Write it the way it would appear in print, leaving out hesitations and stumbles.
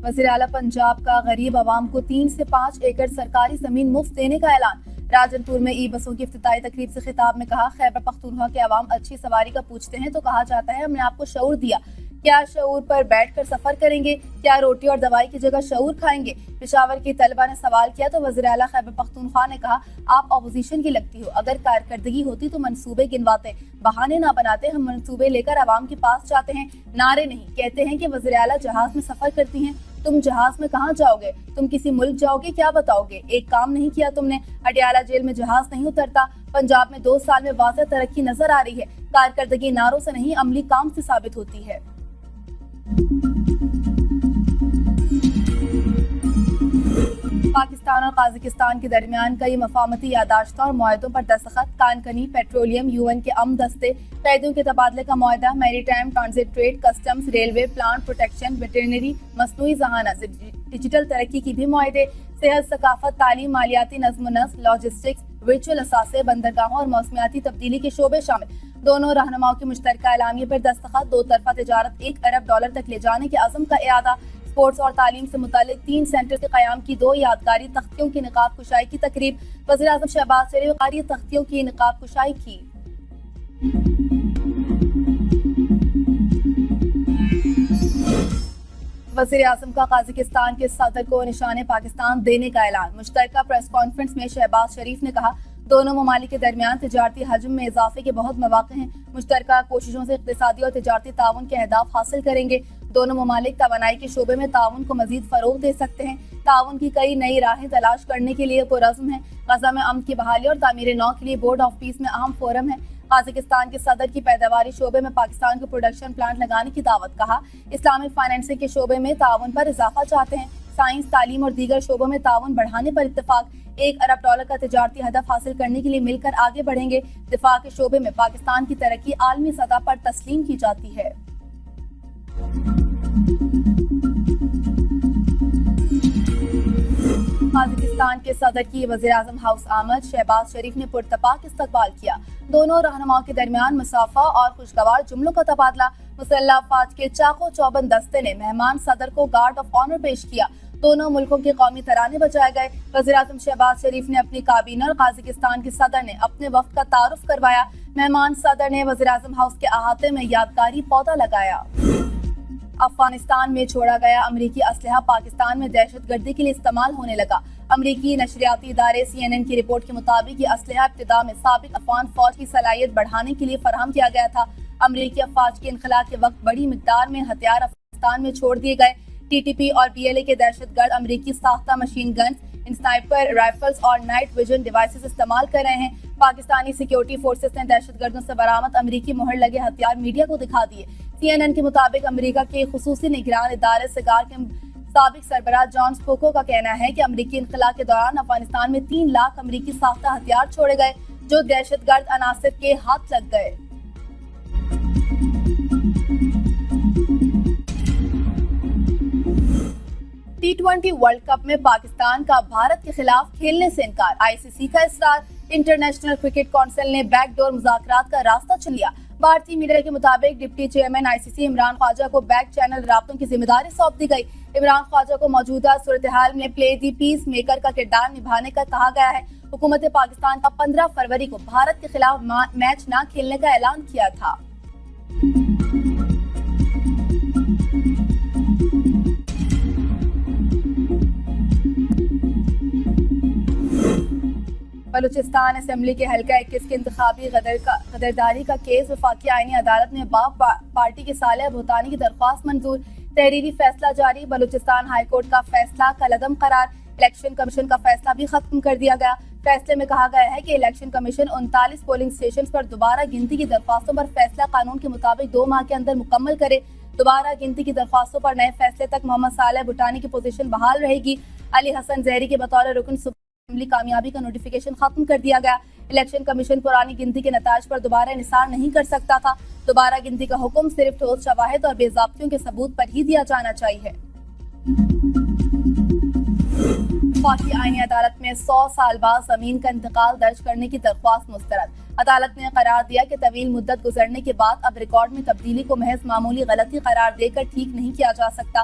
وزیر اعلیٰ پنجاب کا غریب عوام کو 3 سے 5 ایکڑ سرکاری زمین مفت دینے کا اعلان۔ راجن پور میں ای بسوں کی افتتاحی تقریب سے خطاب میں کہا، خیبر پختونخوا کے عوام اچھی سواری کا پوچھتے ہیں تو کہا جاتا ہے ہم نے آپ کو شعور دیا۔ کیا شعور پر بیٹھ کر سفر کریں گے؟ کیا روٹی اور دوائی کی جگہ شعور کھائیں گے؟ پشاور کی طلبہ نے سوال کیا تو وزیر اعلیٰ خیبر پختونخوا نے کہا، آپ اپوزیشن کی لگتی ہو، اگر کارکردگی ہوتی تو منصوبے گنواتے، بہانے نہ بناتے۔ ہم منصوبے لے کر عوام کے پاس جاتے ہیں، نعرے نہیں۔ کہتے ہیں کہ وزیر اعلیٰ جہاز میں سفر کرتی ہیں، تم جہاز میں کہاں جاؤ گے؟ تم کسی ملک جاؤ گے، کیا بتاؤ گے؟ ایک کام نہیں کیا تم نے۔ اڈیالہ جیل میں جہاز نہیں اترتا۔ پنجاب میں 2 سال میں واضح ترقی نظر آ رہی ہے۔ کارکردگی نعروں سے نہیں، عملی کام سے ثابت ہوتی ہے۔ پاکستان اور قازقستان کے درمیان کئی مفاہمتی یادداشتوں اور معاہدوں پر دستخط۔ کانکنی پیٹرولیم، UN کے امن دستے، قیدیوں کے تبادلے کا معاہدہ، maritime transit trade, customs, railway, plant protection, veterinary, مصنوعی ذہانت، ڈیجیٹل ترقی کی بھی معاہدے، صحت، ثقافت، تعلیم، مالیاتی نظم و نسق، لاجسٹکس، ورچوئل اثاثے، بندرگاہوں اور موسمیاتی تبدیلی کے شعبے شامل۔ دونوں رہنماؤں کے مشترکہ اعلامیے پر دستخط۔ 2 طرفہ تجارت $1 ارب تک لے جانے کے عزم کا اعادہ۔ اسپورٹس اور تعلیم سے متعلق 3 سینٹر کے قیام کی 2 یادگاری تختیوں کی نقاب کشائی کی تقریب۔ وزیر اعظم شہباز شریف نے تختیوں کی نقاب کشائی کی۔ وزیر اعظم کا قازقستان کے صدر کو نشان پاکستان دینے کا اعلان۔ مشترکہ پریس کانفرنس میں شہباز شریف نے کہا، دونوں ممالک کے درمیان تجارتی حجم میں اضافے کے بہت مواقع ہیں۔ مشترکہ کوششوں سے اقتصادی اور تجارتی تعاون کے اہداف حاصل کریں گے۔ دونوں ممالک توانائی کے شعبے میں تعاون کو مزید فروغ دے سکتے ہیں۔ تعاون کی کئی نئی راہیں تلاش کرنے کے لیے پرعزم ہیں۔ غزہ میں امن کی بحالی اور تعمیر نو کے لیے بورڈ آف پیس میں اہم فورم ہے۔ قازقستان کے صدر کی پیداواری شعبے میں پاکستان کو پروڈکشن پلانٹ لگانے کی دعوت۔ کہا، اسلامک فائنینسنگ کے شعبے میں تعاون پر اضافہ چاہتے ہیں۔ سائنس، تعلیم اور دیگر شعبوں میں تعاون بڑھانے پر اتفاق۔ $1 ارب کا تجارتی ہدف حاصل کرنے کے لیے مل کر آگے بڑھیں گے۔ دفاع کے شعبے میں پاکستان کی ترقی عالمی سطح پر تسلیم کی جاتی ہے۔ قازقستان کے صدر کی وزیر اعظم ہاؤس آمد۔ شہباز شریف نے پرتپاک استقبال کیا۔ دونوں رہنماؤں کے درمیان مصافحہ اور خوشگوار جملوں کا تبادلہ۔ مسلح افواج کے چاق و چوبند دستے نے مہمان صدر کو گارڈ آف آنر پیش کیا۔ دونوں ملکوں کے قومی ترانے بجائے گئے۔ وزیر اعظم شہباز شریف نے اپنی کابینہ اور قازقستان کے صدر نے اپنے وفد کا تعارف کروایا۔ مہمان صدر نے وزیر اعظم ہاؤس کے احاطے میں یادگاری پودا لگایا۔ افغانستان میں چھوڑا گیا امریکی اسلحہ پاکستان میں دہشت گردی کے لیے استعمال ہونے لگا۔ امریکی نشریاتی ادارے CNN کی رپورٹ کے مطابق یہ اسلحہ ابتدا میں سابق افغان فوج کی صلاحیت بڑھانے کے لیے فراہم کیا گیا تھا۔ امریکی افواج کے انخلاء کے وقت بڑی مقدار میں ہتھیار افغانستان میں چھوڑ دیے گئے۔ TTP اور BLA کے دہشت گرد امریکی ساختہ مشین گنز، اسنائپر رائفلز اور نائٹ ویژن ڈیوائسز استعمال کر رہے ہیں۔ پاکستانی سیکیورٹی فورسز نے دہشت گردوں سے برآمد امریکی مہر لگے ہتھیار میڈیا کو دکھا دیے۔ CNN کے مطابق امریکہ کے خصوصی نگران ادارے سگار کے سابق سربراہ جان سپوکو کا کہنا ہے کہ امریکی انخلاء کے دوران افغانستان میں 3 لاکھ امریکی ساختہ ہتھیار چھوڑے گئے جو دہشت گرد عناصر کے ہاتھ لگ گئے۔ T20 ورلڈ کپ میں پاکستان کا بھارت کے خلاف کھیلنے سے انکار۔ ICC کا اصرار۔ انٹرنیشنل کرکٹ کونسل نے بیک ڈور مذاکرات کا راستہ چن لیا۔ بھارتی میڈیا کے مطابق ڈپٹی چیئرمین ICC عمران خواجہ کو بیک چینل رابطوں کی ذمہ داری سونپ دی گئی۔ عمران خواجہ کو موجودہ صورتحال میں پلے دی پیس میکر کا کردار نبھانے کا کہا گیا ہے۔ حکومت پاکستان کا 15 فروری کو بھارت کے خلاف میچ نہ کھیلنے کا اعلان کیا تھا۔ بلوچستان اسمبلی کے حلقہ 21 کے انتخابی قدرداری کا کیس وفاقی آئینی عدالت میں باپ پارٹی کے صالح بھوتانی کی درخواست منظور۔ تحریری فیصلہ جاری۔ بلوچستان ہائی کورٹ کا فیصلہ کالعدم قرار۔ الیکشن کمیشن کا فیصلہ بھی ختم کر دیا گیا۔ فیصلے میں کہا گیا ہے کہ الیکشن کمیشن 39 پولنگ اسٹیشنز پر دوبارہ گنتی کی درخواستوں پر فیصلہ قانون کے مطابق 2 ماہ کے اندر مکمل کرے۔ دوبارہ گنتی کی درخواستوں پر نئے فیصلے تک محمد صالح بھوتانی کی پوزیشن بحال رہے گی۔ علی حسن زہری کے بطور رکن اسمبلی کامیابی کا نوٹیفیکیشن ختم کر دیا گیا۔ الیکشن کمیشن پرانی گنتی کے نتائج پر دوبارہ انحصار نہیں کر سکتا تھا۔ دوبارہ گنتی کا حکم صرف ٹھوس شواہد اور بے ضابطگیوں کے ثبوت پر ہی دیا جانا چاہیے۔ وفاقی آئینی عدالت میں 100 سال بعد زمین کا انتقال درج کرنے کی درخواست مسترد۔ عدالت نے قرار دیا کہ طویل مدت گزرنے کے بعد اب ریکارڈ میں تبدیلی کو محض معمولی غلطی قرار دے کر ٹھیک نہیں کیا جا سکتا۔